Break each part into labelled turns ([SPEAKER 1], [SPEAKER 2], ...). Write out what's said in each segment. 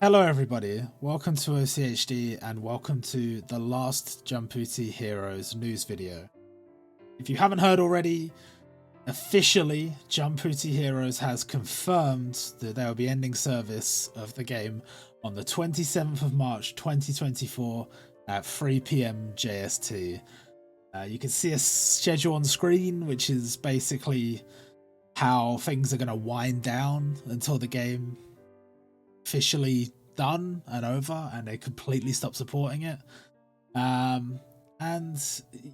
[SPEAKER 1] Hello everybody, welcome to OCHD and welcome to the last Jumputi Heroes news video. If you haven't heard already, officially Jumputi Heroes has confirmed that they will be ending service of the game on the 27th of March 2024 at 3 PM JST. You can see a schedule on screen, which is basically how things are going to wind down until the game officially done and over and they completely stop supporting it. And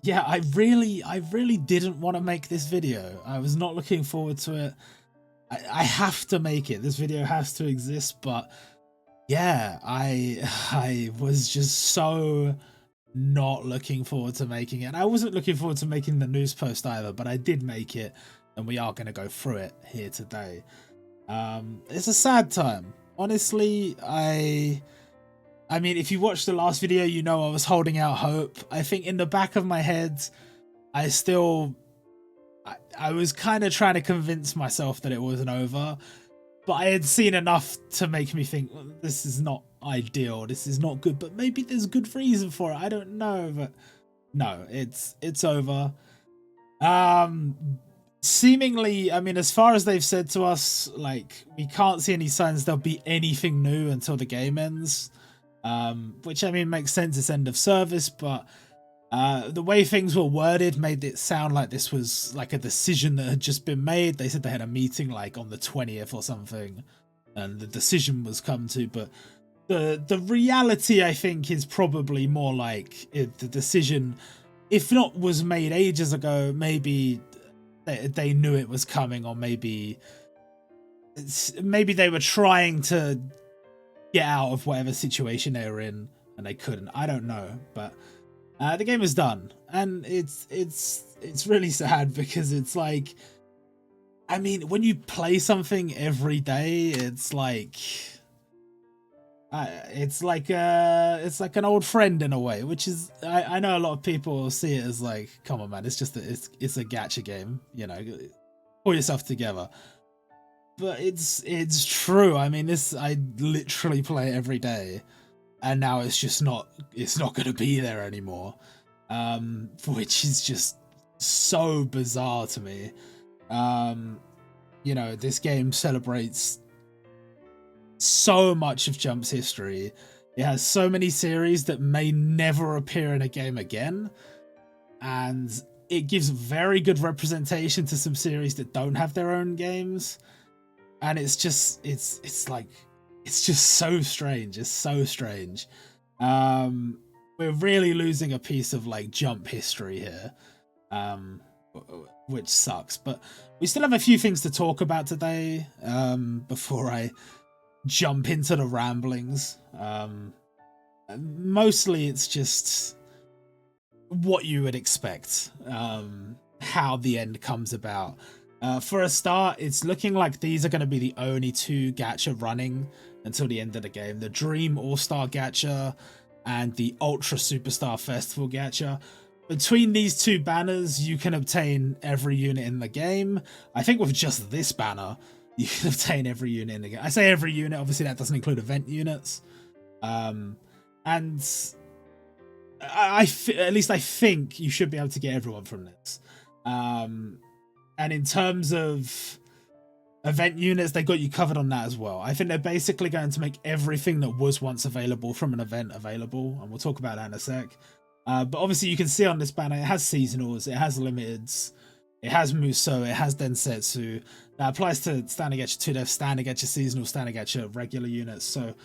[SPEAKER 1] yeah, I really didn't want to make this video. I was not looking forward to it. I have to make it. This video has to exist, but yeah, I was just so not looking forward to making it. And I wasn't looking forward to making the news post either, but I did make it and we are going to go through it here today. It's a sad time. Honestly, I mean, if you watched the last video, you know I was holding out hope. I think in the back of my head, I was kind of trying to convince myself that it wasn't over, but I had seen enough to make me think, well, this is not ideal, this is not good, but maybe there's good reason for it. I don't know, but no, it's over. Seemingly, I mean, as far as they've said to us, like, we can't see any signs there'll be anything new until the game ends, which, I mean, makes sense. It's end of service, but the way things were worded made it sound like this was like a decision that had just been made. They said they had a meeting like on the 20th or something and the decision was come to, but the reality, I think, is probably more like the decision, if not was made ages ago, maybe they knew it was coming, or maybe they were trying to get out of whatever situation they were in and they couldn't. I don't know, but the game is done, and it's really sad because it's like, I mean, when you play something every day, it's like it's like an old friend in a way, which is, I know a lot of people see it as like, come on man, it's just it's a gacha game, you know, pull yourself together. But it's true. I mean, I literally play it every day, and now it's not going to be there anymore, which is just so bizarre to me. You know, this game celebrates so much of Jump's history. It has so many series that may never appear in a game again, and it gives very good representation to some series that don't have their own games. And it's just it's like, it's just so strange. It's so strange. We're really losing a piece of like Jump history here, which sucks, but we still have a few things to talk about today, before I jump into the ramblings. Mostly it's just what you would expect, how the end comes about. For a start, it's looking like these are going to be the only two gacha running until the end of the game. The Dream All-Star gacha and the Ultra Superstar Festival gacha. Between these two banners, you can obtain every unit in the game. I think with just this banner, you can obtain every unit in the game. I say every unit, obviously that doesn't include event units. And at least I think you should be able to get everyone from this. And in terms of event units, they got you covered on that as well. I think they're basically going to make everything that was once available from an event available, and we'll talk about that in a sec. But obviously you can see on this banner, it has seasonals, it has limiteds, it has Muso, it has Densetsu. That applies to standard gacha 2 dev, standard gacha seasonal, standard gacha regular units. So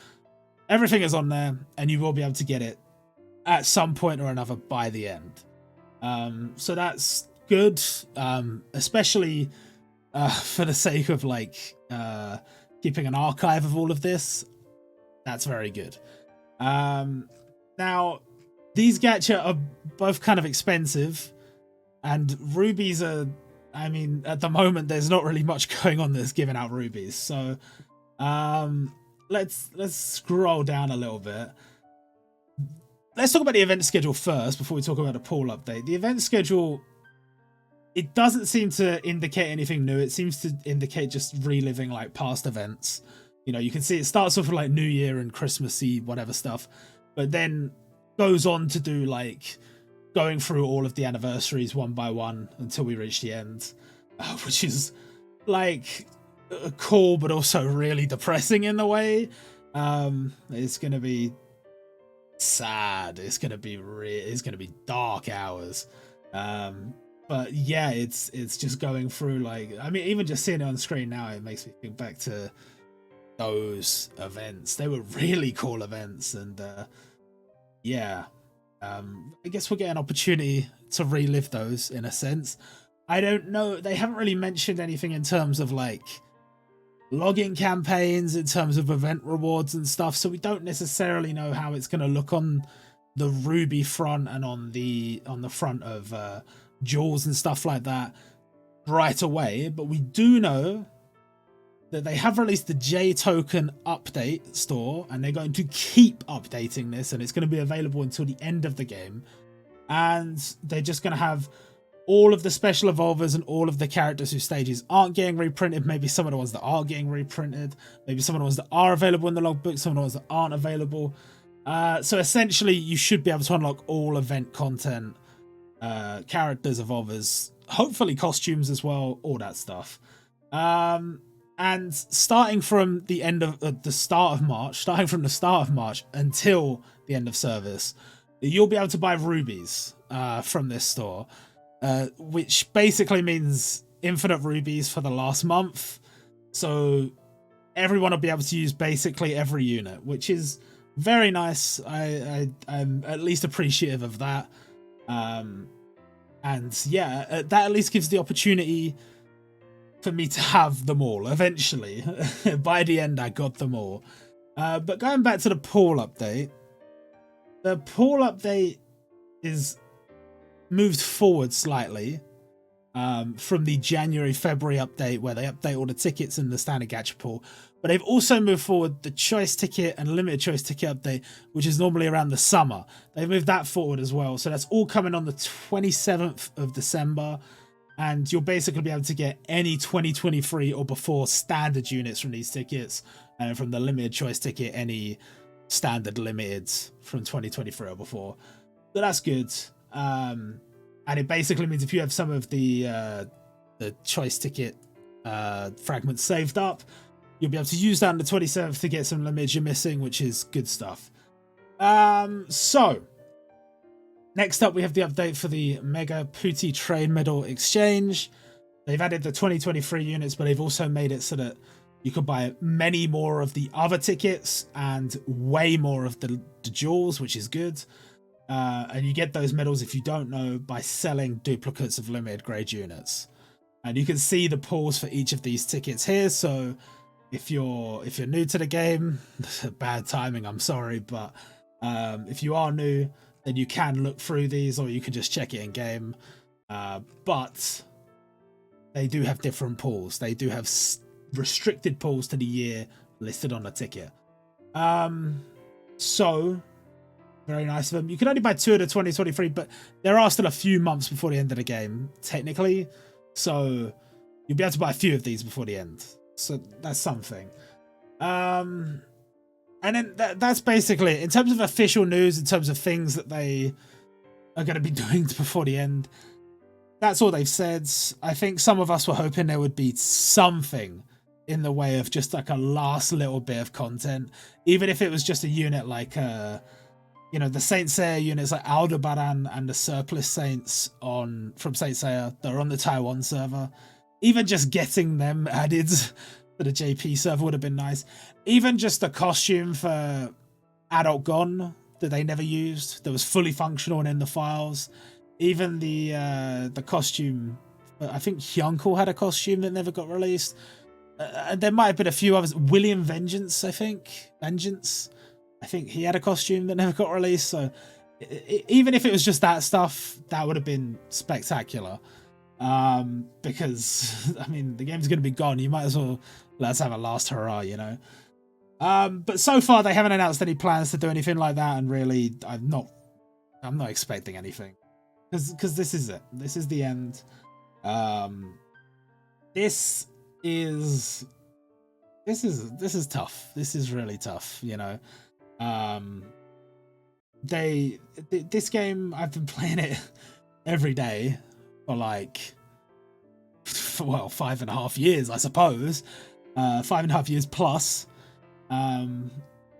[SPEAKER 1] everything is on there, and you will be able to get it at some point or another by the end. So that's good, especially for the sake of like keeping an archive of all of this. That's very good. Now, these gacha are both kind of expensive, and rubies are, I mean, at the moment there's not really much going on that's giving out rubies. So let's scroll down a little bit. Let's talk about the event schedule first before we talk about the pool update. The event schedule, it doesn't seem to indicate anything new. It seems to indicate just reliving like past events. You know, you can see it starts off with like New Year and Christmassy whatever stuff, but then goes on to do like going through all of the anniversaries one by one until we reach the end, which is like cool but also really depressing in the way. It's gonna be sad. It's gonna be dark hours. But yeah, it's just going through, like, I mean, even just seeing it on screen now, it makes me think back to those events. They were really cool events, and yeah, I guess we'll get an opportunity to relive those in a sense. I don't know, they haven't really mentioned anything in terms of like login campaigns, in terms of event rewards and stuff, so we don't necessarily know how it's going to look on the Ruby front and on the front of jewels and stuff like that right away. But we do know that they have released the J token update store, and they're going to keep updating this, and it's going to be available until the end of the game. And they're just going to have all of the special evolvers and all of the characters whose stages aren't getting reprinted. Maybe some of the ones that are getting reprinted, maybe some of the ones that are available in the logbook, some of the ones that aren't available. So essentially you should be able to unlock all event content, characters, evolvers, hopefully costumes as well, all that stuff. And starting from the end of the start of March until the end of service, you'll be able to buy rubies from this store, which basically means infinite rubies for the last month. So everyone will be able to use basically every unit, which is very nice. I'm at least appreciative of that. And yeah, that at least gives the opportunity for me to have them all eventually. By the end, I got them all. But going back to the pool update, the pool update is moved forward slightly from the January-February update, where they update all the tickets in the standard gacha pool. But they've also moved forward the choice ticket and limited choice ticket update, which is normally around the summer. They've moved that forward as well. So that's all coming on the 27th of December. And you'll basically be able to get any 2023 or before standard units from these tickets, and from the limited choice ticket, any standard limiteds from 2023 or before. So that's good. And it basically means if you have some of the choice ticket fragments saved up, you'll be able to use that on the 27th to get some limiteds you're missing, which is good stuff. So next up, we have the update for the Mega Pooty Trade Medal Exchange. They've added the 2023 units, but they've also made it so that you could buy many more of the other tickets and way more of the jewels, which is good. And you get those medals, if you don't know, by selling duplicates of limited grade units. And you can see the pools for each of these tickets here. So if you're new to the game, bad timing, I'm sorry, but if you are new, then you can look through these, or you can just check it in game. But they do have different pools. They do have restricted pools to the year listed on the ticket. So very nice of them. You can only buy 2 of the 2023, but there are still a few months before the end of the game, technically. So you'll be able to buy a few of these before the end. So that's something. And then that's basically it. In terms of official news, in terms of things that they are going to be doing before the end, that's all they've said. I think some of us were hoping there would be something in the way of just like a last little bit of content, even if it was just a unit like you know, the Saint Seiya units like Aldebaran and the Surplus Saints from Saint Seiya, they're on the Taiwan server. Even just getting them added to the JP server would have been nice. Even just the costume for Adult Gon that they never used, that was fully functional and in the files. Even the costume, I think Hyunko had a costume that never got released. And there might have been a few others. William Vengeance, I think he had a costume that never got released. So even if it was just that stuff, that would have been spectacular. Because I mean, the game's going to be gone. You might as well let's have a last hurrah, you know. But so far they haven't announced any plans to do anything like that, and really, I'm not expecting anything, because this is it. This is the end. This is this is tough. This is really tough, you know. Um, this game, I've been playing it every day for like, well, 5.5 years, I suppose. 5.5 years plus.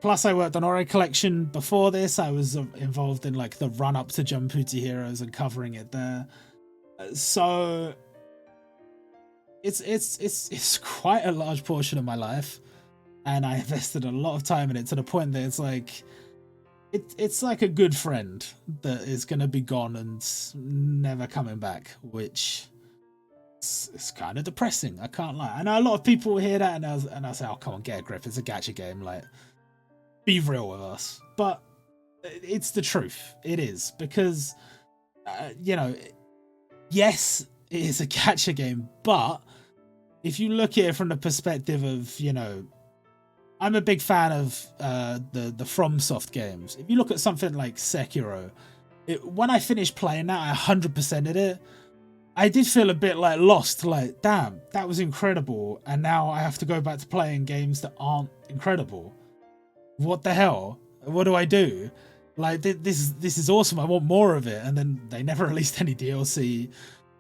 [SPEAKER 1] Plus, I worked on Ori Collection before this. I was involved in like the run up to Jumputi Heroes and covering it there. So it's quite a large portion of my life, and I invested a lot of time in it to the point that it's like it's like a good friend that is going to be gone and never coming back, which is kind of depressing. I can't lie. I know a lot of people hear that and I say, oh, come on, get a grip. It's a gacha game. Like, be real with us. But it's the truth. It is. Because, you know, yes, it is a gacha game, but if you look at it from the perspective of, you know, I'm a big fan of the FromSoft games. If you look at something like Sekiro, when I finished playing that, I 100%ed it. I did feel a bit like lost, like, damn, that was incredible, and now I have to go back to playing games that aren't incredible. What the hell? What do I do? Like, this is awesome, I want more of it, and then they never released any DLC,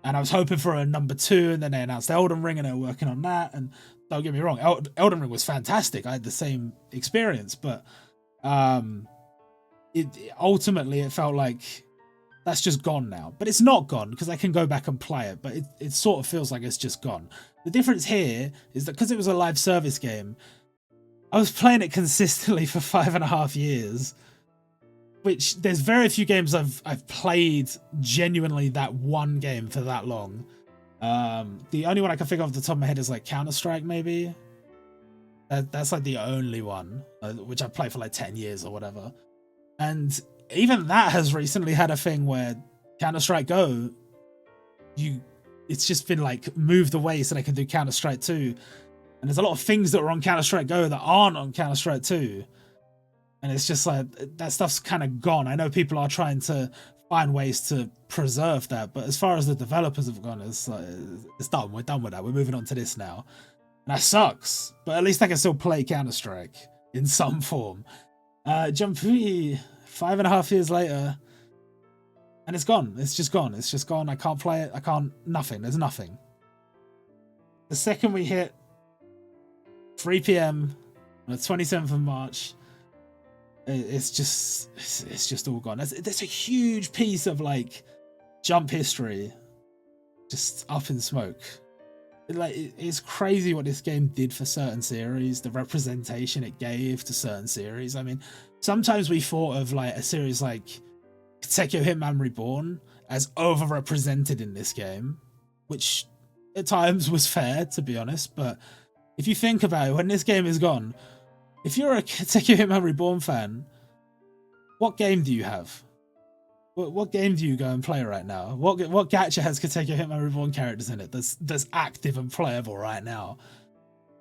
[SPEAKER 1] and I was hoping for a number 2, and then they announced Elden Ring, and they were working on that, and don't get me wrong, Elden Ring was fantastic, I had the same experience, but ultimately it felt like that's just gone now. But it's not gone, because I can go back and play it, but it sort of feels like it's just gone. The difference here is that because it was a live service game, I was playing it consistently for 5.5 years, which there's very few games I've played genuinely that one game for that long. The only one I can think of off the top of my head is like Counter-Strike, maybe. That's like the only one, which I've played for like 10 years or whatever. And even that has recently had a thing where Counter-Strike Go, it's just been like moved away so they can do Counter-Strike 2. And there's a lot of things that were on Counter-Strike Go that aren't on Counter-Strike 2. And it's just like, that stuff's kind of gone. I know people are trying to find ways to preserve that, but as far as the developers have gone, it's like, it's done. We're done with that. We're moving on to this now. And that sucks. But at least I can still play Counter-Strike in some form. Jumputi, 5.5 years later, and it's gone. It's just gone. It's just gone. I can't play it. I can't. Nothing. There's nothing. The second we hit 3 p.m. on the 27th of March, it's just all gone. There's a huge piece of like Jump history just up in smoke. It's crazy what this game did for certain series, the representation it gave to certain series. I mean, sometimes we thought of like a series like Katekyo Hitman Reborn as overrepresented in this game, which at times was fair, to be honest. But if you think about it, when this game is gone, if you're a Katekyo Hitman Reborn fan, what game do you have? What game do you go and play right now? What gacha has Katekyo Hitman Reborn characters in it that's active and playable right now?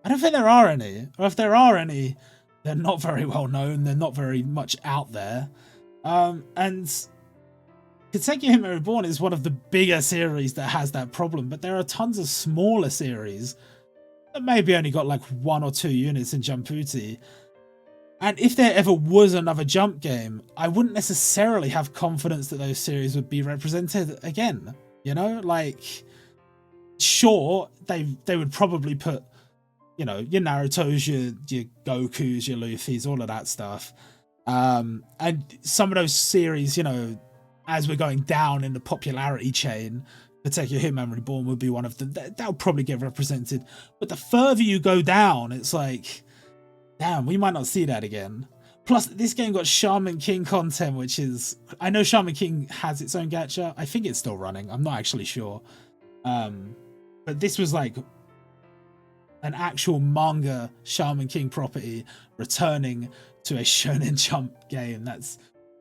[SPEAKER 1] I don't think there are any. Or if there are any, they're not very well known. They're not very much out there. And Katekyo Hitman Reborn is one of the bigger series that has that problem, but there are tons of smaller series that maybe only got like 1 or 2 units in Jumputi. And if there ever was another Jump game, I wouldn't necessarily have confidence that those series would be represented again. You know, like, sure, they would probably put, you know, your Naruto's, your Goku's, your Luffy's, all of that stuff. And some of those series, you know, as we're going down in the popularity chain, Katekyo Hitman Reborn would be one of them. That would probably get represented. But the further you go down, it's like, damn, we might not see that again. Plus, this game got Shaman King content, which is... I know Shaman King has its own gacha. I think it's still running. I'm not actually sure. But this was like an actual manga Shaman King property returning to a Shonen Jump game. That's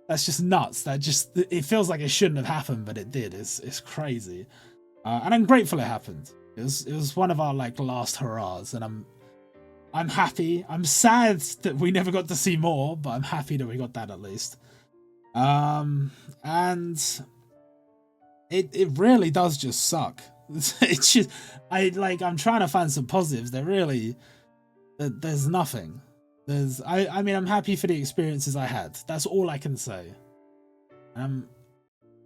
[SPEAKER 1] just nuts. It feels like it shouldn't have happened, but it did. It's crazy. And I'm grateful it happened. It was one of our like last hurrahs, and I'm happy. I'm sad that we never got to see more, but I'm happy that we got that at least. And it really does just suck. It's just I'm trying to find some positives. There There's nothing. I mean, I'm happy for the experiences I had. That's all I can say. I'm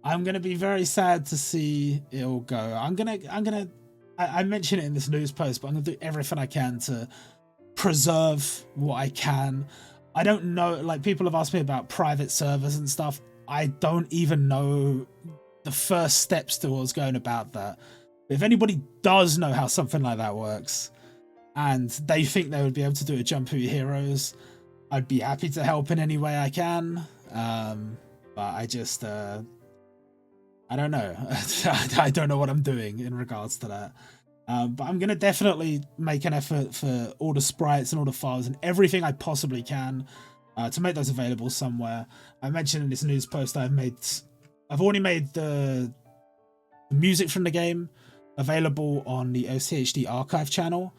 [SPEAKER 1] gonna be very sad to see it all go. I mentioned it in this news post, but I'm gonna do everything I can to preserve what I can. I don't know, like, people have asked me about private servers and stuff. I don't even know the first steps towards going about that. If anybody does know how something like that works, and they think they would be able to do a Jumputi Heroes, I'd be happy to help in any way I can. But I just, I don't know. I don't know what I'm doing in regards to that. But I'm going to definitely make an effort for all the sprites and all the files and everything I possibly can to make those available somewhere. I mentioned in this news post I've already made the music from the game available on the OCHD archive channel.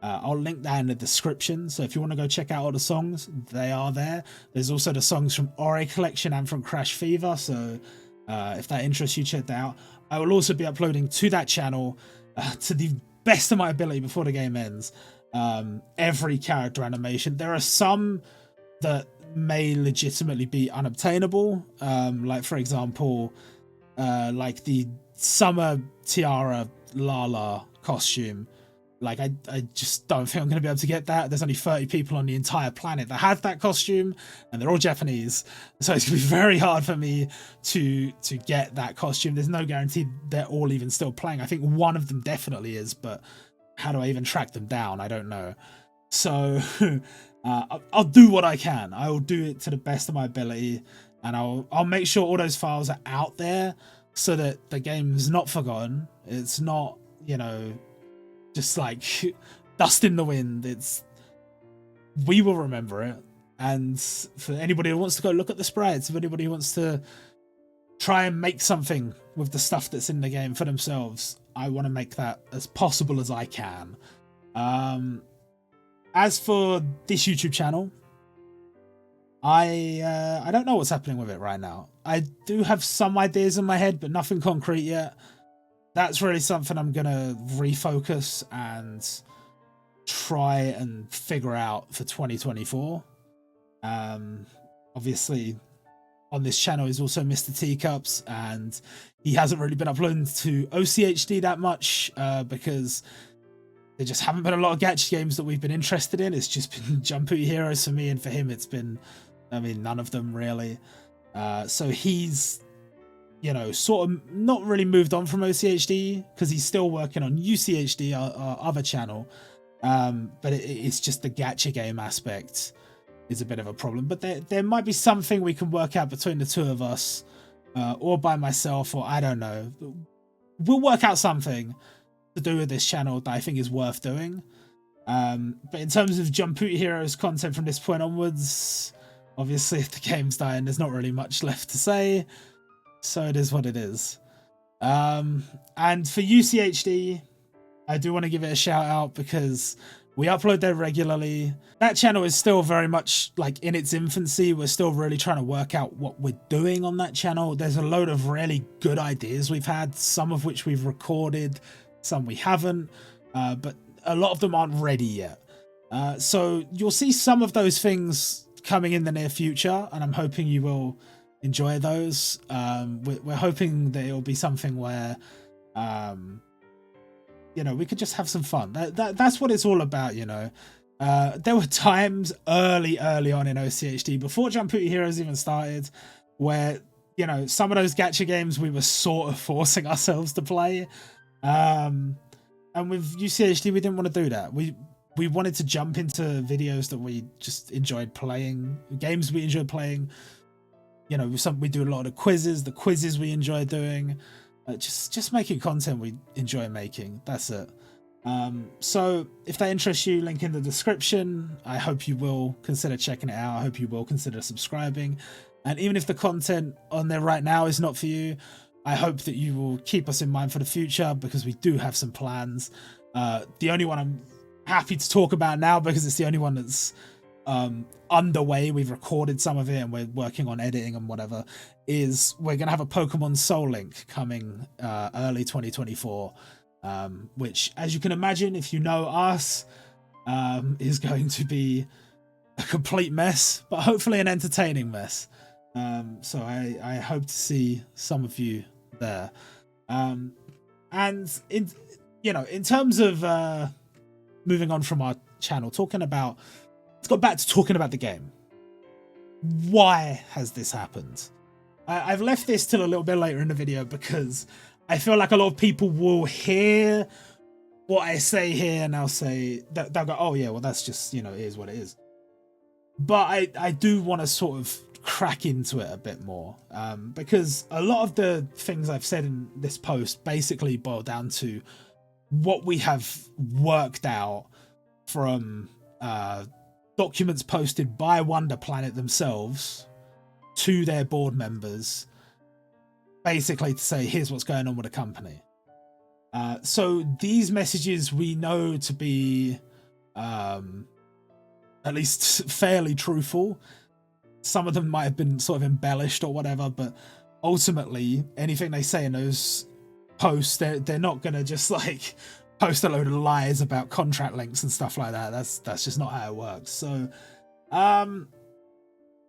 [SPEAKER 1] I'll link that in the description, so if you want to go check out all the songs, they are there. There's also the songs from Ori Collection and from Crash Fever, so if that interests you, check that out. I will also be uploading to that channel, to the best of my ability before the game ends, every character animation. There are some that may legitimately be unobtainable, like, for example, like the Summer Tiara Lala costume. Like, I just don't think I'm going to be able to get that. There's only 30 people on the entire planet that have that costume, and they're all Japanese. So it's going to be very hard for me to get that costume. There's no guarantee they're all even still playing. I think one of them definitely is, but how do I even track them down? I don't know. So I'll do what I can. I will do it to the best of my ability, and I'll make sure all those files are out there so that the game's not forgotten. It's not, you know, just like dust in the wind. We will remember it. And for anybody who wants to go look at the sprites, if anybody who wants to try and make something with the stuff that's in the game for themselves, I want to make that as possible as I can. As for this YouTube channel, I don't know what's happening with it right now. I do have some ideas in my head, but nothing concrete yet. That's really something I'm going to refocus and try and figure out for 2024. Obviously, on this channel is also Mr. Teacups, and he hasn't really been uploading to OCHD that much because there just haven't been a lot of gacha games that we've been interested in. It's just been Jumputi Heroes for me, and for him it's been, I mean, none of them really. So he's, you know, sort of not really moved on from OCHD because he's still working on UCHD, our other channel. But it's just the gacha game aspect is a bit of a problem. But there might be something we can work out between the two of us, or by myself, or I don't know. We'll work out something to do with this channel that I think is worth doing. But in terms of Jumputi Heroes content from this point onwards, obviously if the game's dying, there's not really much left to say. So it is what it is. And for UCHD, I do want to give it a shout out because we upload there regularly. That channel is still very much like in its infancy. We're still really trying to work out what we're doing on that channel. There's a load of really good ideas we've had, some of which we've recorded, some we haven't, but a lot of them aren't ready yet. So you'll see some of those things coming in the near future, and I'm hoping you will enjoy those. We're hoping that it'll be something where, you know, we could just have some fun. That's what it's all about, you know. There were times early on in OCHD, before Jumputi Heroes even started, where, you know, some of those gacha games we were sort of forcing ourselves to play. And with UCHD, we didn't want to do that. We wanted to jump into videos that we just enjoyed playing, games we enjoyed playing. You know, we do a lot of quizzes. The quizzes we enjoy doing, just making content we enjoy making. That's it. So if that interests you, link in the description. I hope you will consider checking it out. I hope you will consider subscribing. And even if the content on there right now is not for you, I hope that you will keep us in mind for the future, because we do have some plans. The only one I'm happy to talk about now, because it's the only one that's underway, we've recorded some of it and we're working on editing and whatever, is we're gonna have a Pokemon Soul Link coming early 2024, which, as you can imagine, if you know us, is going to be a complete mess, but hopefully an entertaining mess. So I hope to see some of you there. And in terms of moving on from our channel, let's go back to talking about the game. Why has this happened? I've left this till a little bit later in the video because I feel like a lot of people will hear what I say here and they'll go, oh yeah, well that's just, it is what it is. But I do want to sort of crack into it a bit more, because a lot of the things I've said in this post basically boil down to what we have worked out from documents posted by Wonder Planet themselves to their board members, basically to say, here's what's going on with the company. So these messages we know to be at least fairly truthful. Some of them might have been sort of embellished or whatever, but ultimately anything they say in those posts, they're not gonna just like post a load of lies about contract links and stuff like that. That's just not how it works. So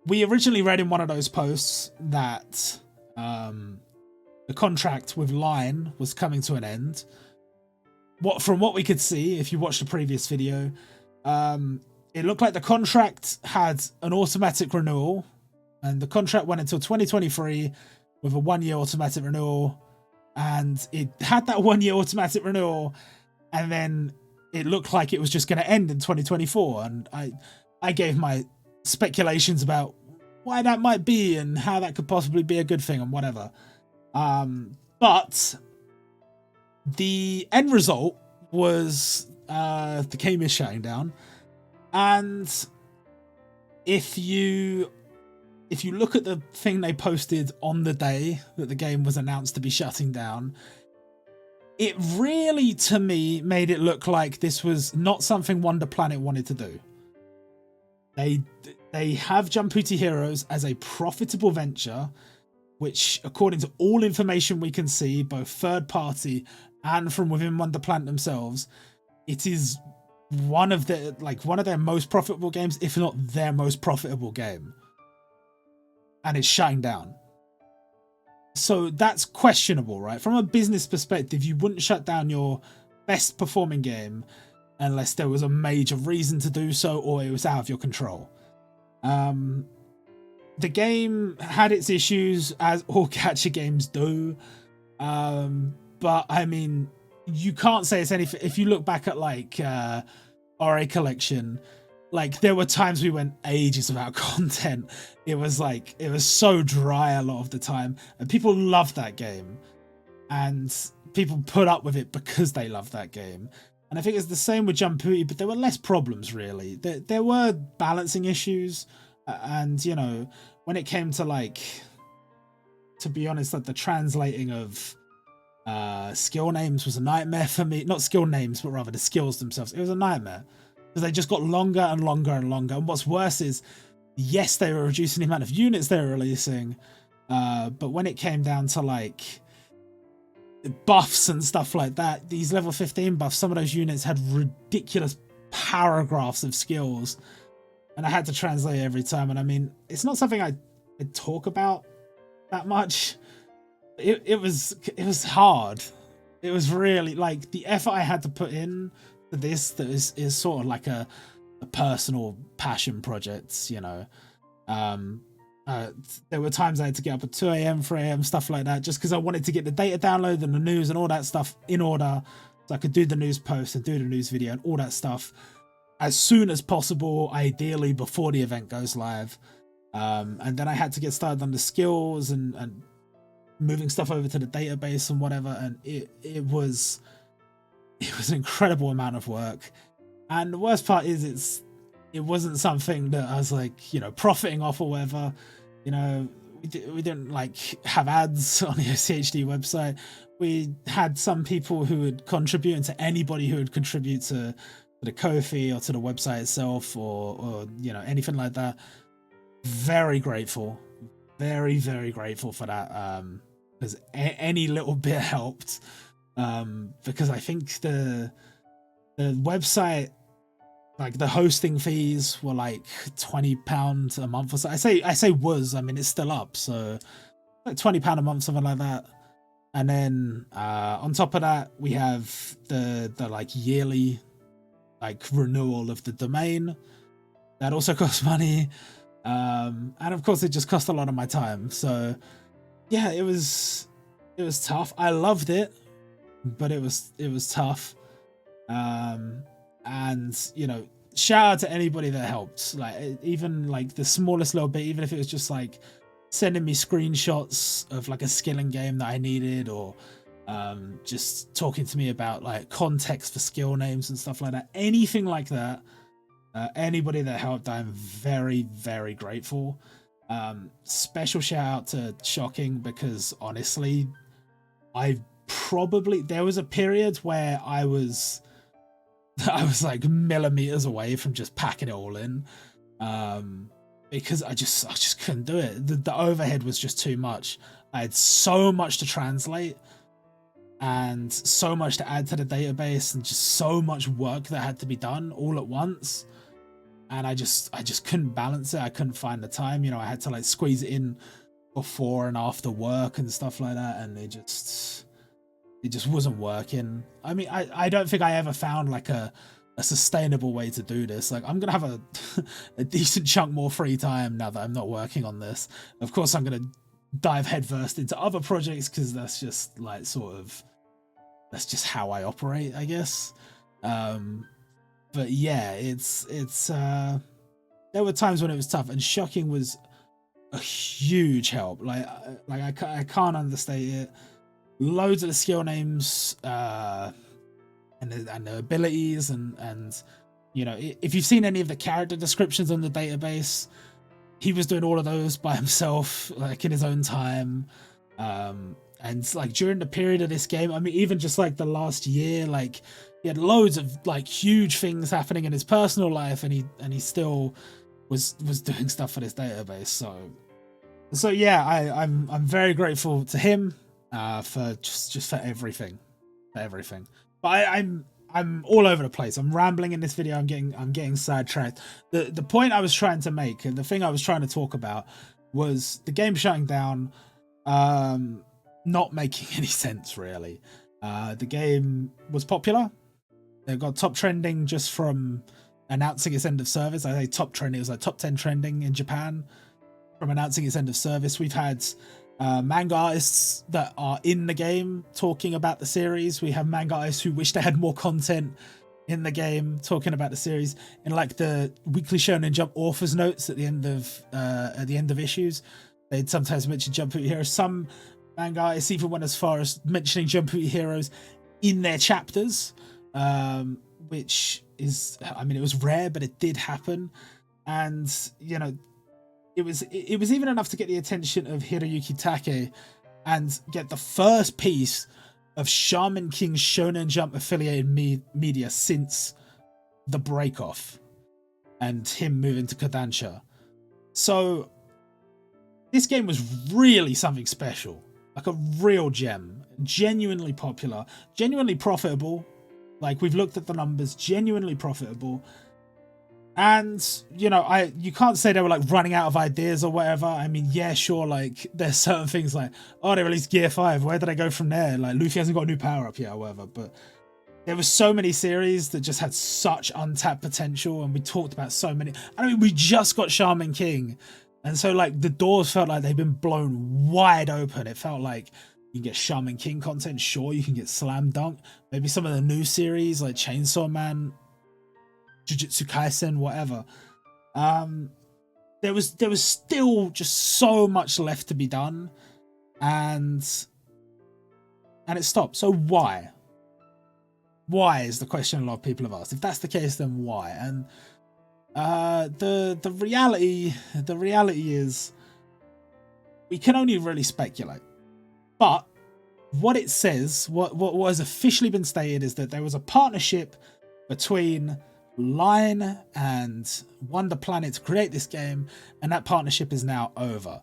[SPEAKER 1] we originally read in one of those posts that the contract with Line was coming to an end. From what we could see, if you watched the previous video, it looked like the contract had an automatic renewal, and the contract went until 2023 with a 1-year automatic renewal, and it had that 1-year automatic renewal, and then it looked like it was just going to end in 2024. And I gave my speculations about why that might be and how that could possibly be a good thing and whatever. But the end result was the game is shutting down. And if you look at the thing they posted on the day that the game was announced to be shutting down, it really, to me, made it look like this was not something Wonder Planet wanted to do. They have Jumputi Heroes as a profitable venture, which, according to all information we can see, both third party and from within Wonder Planet themselves, it is one of their most profitable games, if not their most profitable game, and it's shutting down. So that's questionable, right? From a business perspective, you wouldn't shut down your best performing game unless there was a major reason to do so or it was out of your control. The game had its issues, as all gacha games do, but I mean, you can't say it's anything. If you look back at like RA Collection, like there were times we went ages without content. It was so dry a lot of the time, and people loved that game, and people put up with it because they loved that game. And I think it's the same with Jumputi, but there were less problems really. There were balancing issues, and when it came to to be honest, like the translating of skill names was a nightmare for me. Not skill names, but rather the skills themselves. It was a nightmare because they just got longer and longer and longer. And what's worse is, yes, they were reducing the amount of units they were releasing, but when it came down to buffs and stuff like that, these level 15 buffs, some of those units had ridiculous paragraphs of skills, and I had to translate every time. And I mean, it's not something I talk about that much. It was hard. It was really the effort I had to put in to this that is sort of like a personal passion project, there were times I had to get up at 2 a.m, 3 a.m, stuff like that, just because I wanted to get the data download and the news and all that stuff in order, so I could do the news post and do the news video and all that stuff as soon as possible, ideally before the event goes live. And then I had to get started on the skills and moving stuff over to the database and whatever, and it was an incredible amount of work. And the worst part is it wasn't something that I was profiting off or whatever. We didn't have ads on the OCHD website. We had some people who would contribute, and to anybody who would contribute to the Ko-fi or to the website itself or anything like that. Very grateful, very, very grateful for that, because any little bit helped, because I think the website like the hosting fees were like £20 a month or so. I say was, I mean it's still up, so like £20 a month, something like that. And then on top of that, we have the like yearly like renewal of the domain. That also costs money. And of course it just cost a lot of my time. So yeah, it was tough. I loved it, but it was tough. And you know, shout out to anybody that helped, like even like the smallest little bit, even if it was just like sending me screenshots of like a skill in game that I needed, or just talking to me about like context for skill names and stuff like that, anything like that. Anybody that helped, I'm very, very grateful. Special shout out to Shocking, because honestly, there was a period where I was like millimeters away from just packing it all in, because I just couldn't do it. The overhead was just too much. I had so much to translate and so much to add to the database, and just so much work that had to be done all at once, and I just couldn't balance it. I couldn't find the time. You know, I had to like squeeze it in before and after work and stuff like that, and it just wasn't working. I mean, I don't think I ever found like a sustainable way to do this. Like, I'm gonna have a decent chunk more free time now that I'm not working on this. Of course, I'm gonna dive headfirst into other projects, because that's just like that's just how I operate, I guess. But yeah, it's there were times when it was tough, and Shocking was a huge help. Like I can't understate it. Loads of the skill names and the abilities, and you know, if you've seen any of the character descriptions on the database, he was doing all of those by himself, like in his own time. And like during the period of this game, I mean, even just like the last year, like he had loads of like huge things happening in his personal life, and he still was doing stuff for this database. So yeah, I'm very grateful to him for just for everything. But I'm all over the place. I'm rambling in this video. I'm getting sidetracked. The point I was trying to make, and the thing I was trying to talk about, was the game shutting down, not making any sense really. The game was popular. It got top trending just from announcing its end of service. I say top trending, it was like top 10 trending in Japan from announcing its end of service. We've had manga artists that are in the game talking about the series. We have manga artists who wish they had more content in the game talking about the series. In like the Weekly Shonen Jump authors notes at the end of issues, they'd sometimes mention Jumputi Heroes. Some manga artists even went as far as mentioning Jumputi Heroes in their chapters, which is, I mean, it was rare, but it did happen. And you know, it was even enough to get the attention of Hiroyuki Take and get the first piece of Shaman King's Shonen Jump affiliated media since the breakoff and him moving to Kodansha. So this game was really something special, like a real gem, genuinely popular, genuinely profitable. Like, we've looked at the numbers, genuinely profitable. And you know, you can't say they were like running out of ideas or whatever. I mean, yeah, sure, like there's certain things like, oh, they released Gear 5, where did I go from there? Like, Luffy hasn't got a new power up yet or whatever. But there were so many series that just had such untapped potential, and we talked about so many. I mean, we just got Shaman King, and so like the doors felt like they've been blown wide open. It felt like you can get Shaman King content, sure, you can get Slam Dunk, maybe some of the new series like Chainsaw Man, Jujutsu Kaisen, whatever. There was still just so much left to be done, and it stopped. So why is the question a lot of people have asked. If that's the case, then why? And the reality is we can only really speculate. But what it says, what has officially been stated, is that there was a partnership between Line and Wonder Planet to create this game, and that partnership is now over.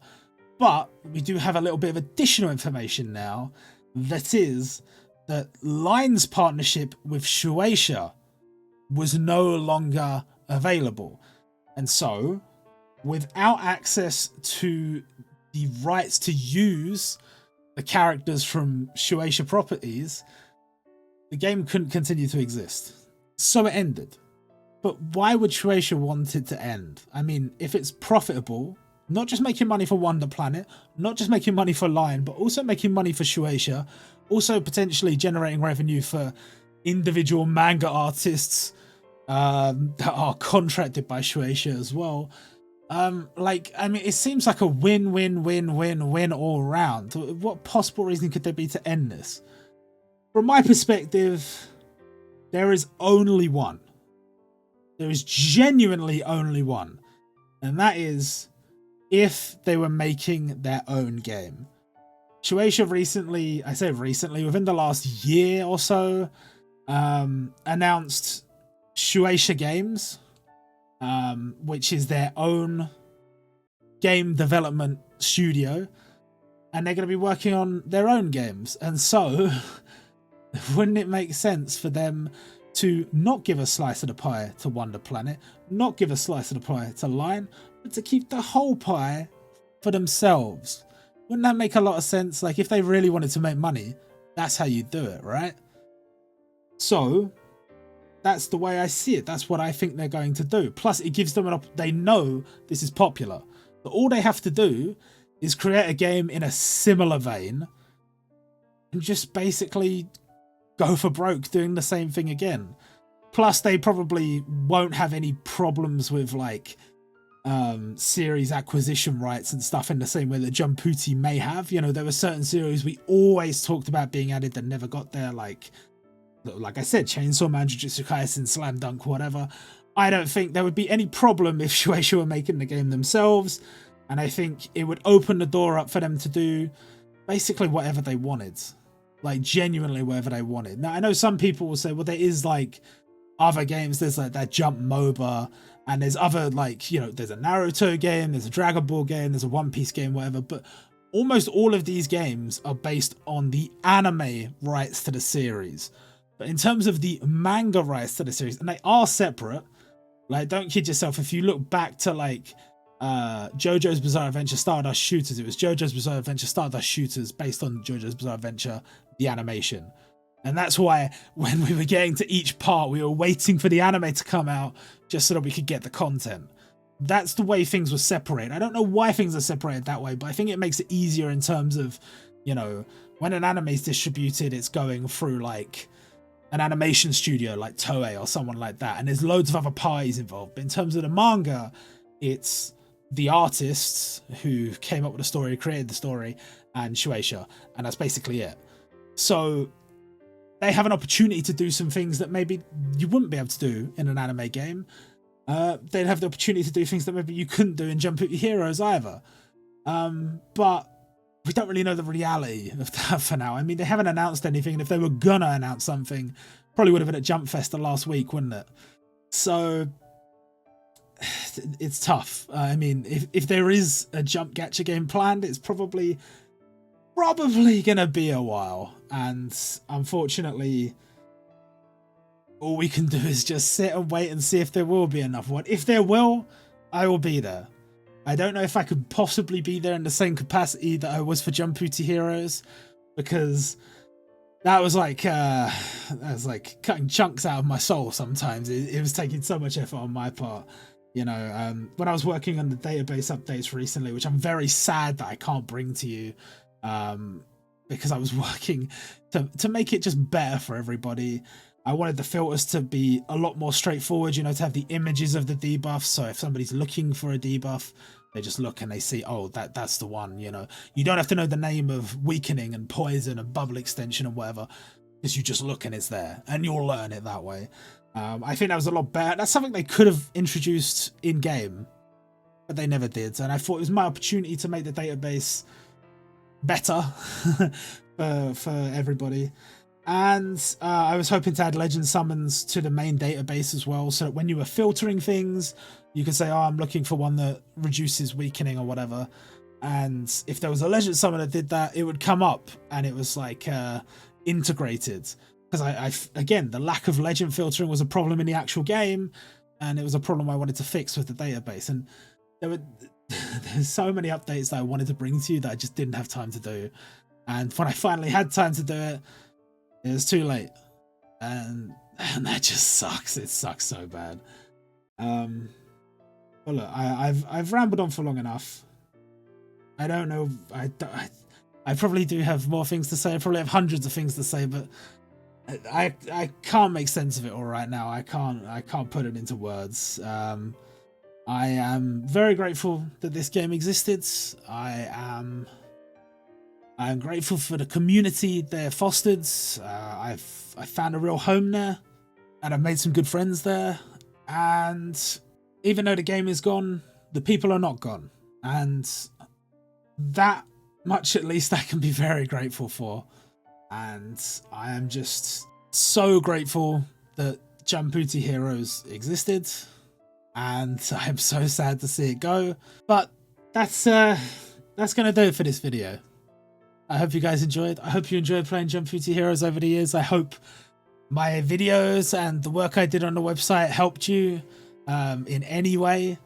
[SPEAKER 1] But we do have a little bit of additional information now, that is that Line's partnership with Shueisha was no longer available. And so, without access to the rights to use the characters from Shueisha properties, the game couldn't continue to exist. So it ended. But why would Shueisha want it to end? I mean, if it's profitable, not just making money for Wonder Planet, not just making money for Lion, but also making money for Shueisha, also potentially generating revenue for individual manga artists that are contracted by Shueisha as well. It seems like a win-win-win-win-win all around. What possible reason could there be to end this? From my perspective, there is only one. There is genuinely only one. And that is if they were making their own game. Shueisha recently, I say recently, within the last year or so, announced Shueisha Games, which is their own game development studio, and they're going to be working on their own games. And so, wouldn't it make sense for them to not give a slice of the pie to Wonder Planet, not give a slice of the pie to Lion, but to keep the whole pie for themselves? Wouldn't that make a lot of sense? Like, if they really wanted to make money, that's how you do it, right? So, that's the way I see it. That's what I think they're going to do. Plus, it gives them they know this is popular. So all they have to do is create a game in a similar vein and just basically go for broke doing the same thing again. Plus, they probably won't have any problems with like series acquisition rights and stuff in the same way that Jumputi may have. You know, there were certain series we always talked about being added that never got there, like I said, Chainsaw Man, Jujutsu Kaisen, Slam Dunk, whatever. I don't think there would be any problem if Shueisha were making the game themselves, and I think it would open the door up for them to do basically whatever they wanted. Like, genuinely whatever they wanted. Now, I know some people will say, well, there is like other games, there's like that Jump MOBA, and there's other, like, you know, there's a Naruto game, there's a Dragon Ball game, there's a One Piece game, whatever, but almost all of these games are based on the anime rights to the series. But in terms of the manga rights to the series, and they are separate, like, don't kid yourself, if you look back to like JoJo's Bizarre Adventure Stardust Shooters, it was JoJo's Bizarre Adventure Stardust Shooters based on JoJo's Bizarre Adventure, the animation. And that's why when we were getting to each part, we were waiting for the anime to come out just so that we could get the content. That's the way things were separated. I don't know why things are separated that way, but I think it makes it easier in terms of, you know, when an anime is distributed, it's going through like an animation studio like Toei or someone like that, and there's loads of other parties involved. But in terms of the manga, it's the artists who came up with the story, created the story, and Shueisha, and that's basically it. So they have an opportunity to do some things that maybe you wouldn't be able to do in an anime game. They'd have the opportunity to do things that maybe you couldn't do in Jumputi Heroes either. But we don't really know the reality of that for now. I mean, they haven't announced anything, and if they were gonna announce something, probably would have been at Jump Fest the last week, wouldn't it? So it's tough. I mean, if there is a Jump Gacha game planned, it's probably gonna be a while, and unfortunately all we can do is just sit and wait and see if there will be another one. If there will, I will be there. I don't know if I could possibly be there in the same capacity that I was for Jumputi Heroes, because that was like cutting chunks out of my soul sometimes. It was taking so much effort on my part. You know, when I was working on the database updates recently, which I'm very sad that I can't bring to you, because I was working to make it just better for everybody. I wanted the filters to be a lot more straightforward, you know, to have the images of the debuffs. So if somebody's looking for a debuff, they just look and they see, oh, that's the one, you know. You don't have to know the name of weakening and poison and bubble extension and whatever, because you just look and it's there, and you'll learn it that way. I think that was a lot better. That's something they could have introduced in-game, but they never did. And I thought it was my opportunity to make the database better for everybody. And I was hoping to add legend summons to the main database as well, so that when you were filtering things, you could say, oh, I'm looking for one that reduces weakening or whatever. And if there was a legend summon that did that, it would come up and it was like integrated. because again, the lack of legend filtering was a problem in the actual game, and it was a problem I wanted to fix with the database. And there's so many updates that I wanted to bring to you that I just didn't have time to do. And when I finally had time to do it, it was too late. And that just sucks. It sucks so bad. Well, look, I've rambled on for long enough. I don't know. I probably do have more things to say. I probably have hundreds of things to say, but I can't make sense of it all right now. I can't put it into words. I am very grateful that this game existed. I am grateful for the community they're fostered. I found a real home there, and I've made some good friends there. And even though the game is gone, the people are not gone. And that much at least I can be very grateful for. And I am just so grateful that Jumputi Heroes existed. And I'm so sad to see it go. But that's gonna do it for this video. I hope you guys enjoyed. I hope you enjoyed playing Jumputi Heroes over the years. I hope my videos and the work I did on the website helped you in any way.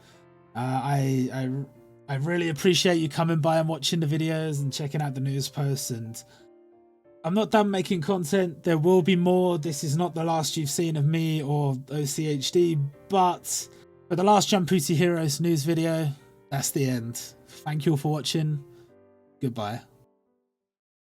[SPEAKER 1] I really appreciate you coming by and watching the videos and checking out the news posts. And I'm not done making content. There will be more. This is not the last you've seen of me or OCHD, but for the last Jumputi Heroes news video, that's the end. Thank you all for watching. Goodbye.